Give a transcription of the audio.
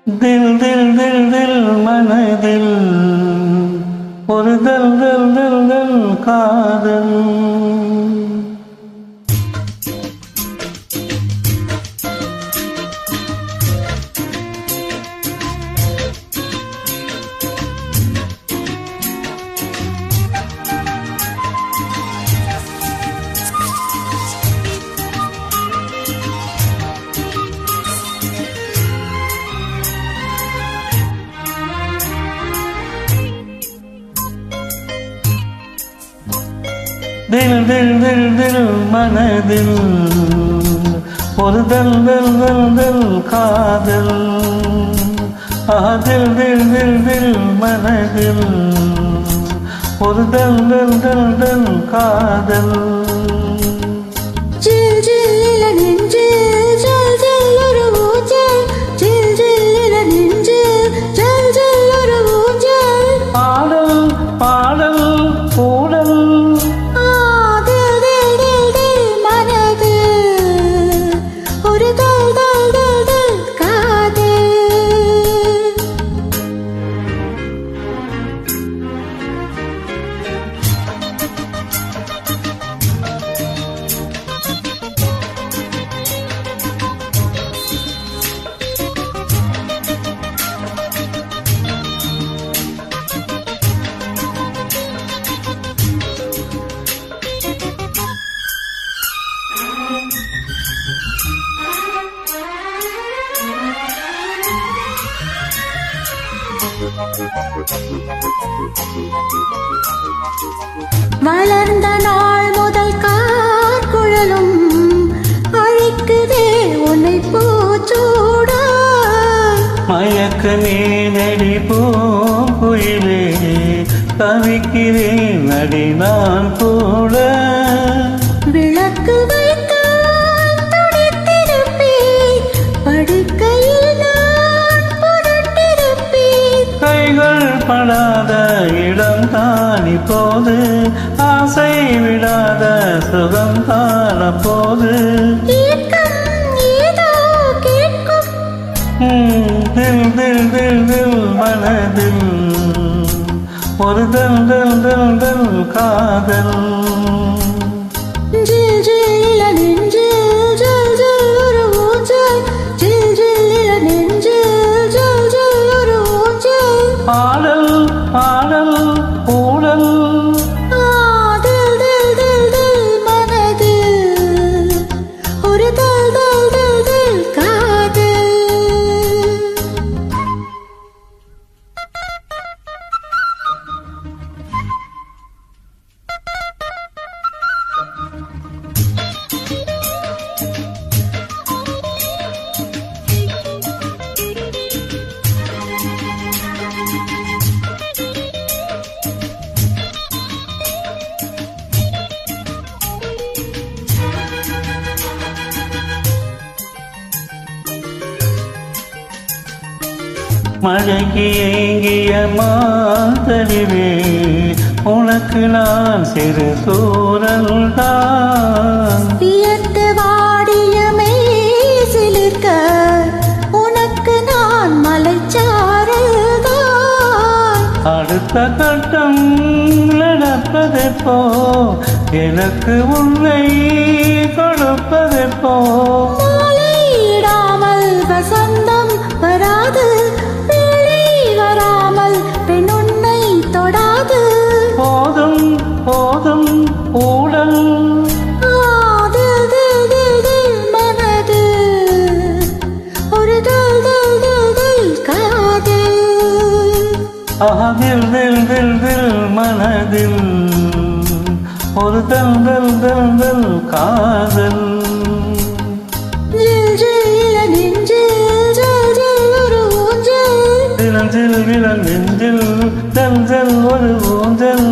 தில் தில் தில் தில் மனதில் ஒரு தல் தல் தல் தல் காதல். தில் தில் தில் தில் மனதில் ஒரு தல் தல் தல் தல் காதல். தில் தில் தில் தில் மனதில் ஒரு தல் தல் தல் தல் காதல். ஜில் ஜில் நெஞ்சில் ஜல் ஜல் ஒரு ஊஞ்சல், ஜில் ஜில் நெஞ்சில் ஜல் ஜல் ஒரு ஊஞ்சல். பாடல் பாடல் கூடல் வளர்ந்த நாள் முதல் கார்குழலும் அழைக்குதே உன்னை பூச்சூட. மயக்க நீனடி பூங்குயிலே தவிக்கிறேன் நடி நான் கூட. விளக்கு வைக்க துடித்திருப்பேன், படுக்கையில் நான் புரட்டிருப்பேன். கைகள் படாத இடம் தான் இப்போது, ஆசை விடாத சுகம் தான் அப்போது. ஏதோ கேட்கும் தில் தில் தில் தில் மனதில் ஒரு தல் தல் தல் தல் காதல். ஜில் ஜில் நெஞ்சில் ஜல் ஜல் ஒரு ஊஞ்சல், ஜில் ஜில் நெஞ்சில் ஜல் ஜல் ஒரு ஊஞ்சல். பாடல் பாடல் கூடல் தில் தில் தில் தில் மனதில் ஒரு தல் தல் தல் தல் காதல். மழைக்கு ஏங்கிய மாதறிவே உனக்கு நான் சிறு தூரல் தான். வியர்த்து வாடிய மேசிலிருக்க உனக்கு நான் மலைச்சாரல் தான். அடுத்த கட்டம் நடப்பதெப்போ, எனக்கு உன்னை கொடுப்பதெப்போ. மாலையிடாமல் வசந்தம் வராது, வேலை வராமல் பெண் உன்னை தொடாது. போதும் போதும் ஊடல் தில் தில் தில் தில் மனதில் ஒரு தல் தல் தல் தல் காதல். தில் தில் தில் தில் மனதில் ஒரு தல் தல் தல் தல் காதல். ஜில் ஜில் நெஞ்சில் ஜல் ஜல் ஒரு ஊஞ்சல், விலஞ்சில் விலங் நெஞ்சில் ஜல் ஜல் ஒரு ஊஞ்சல்.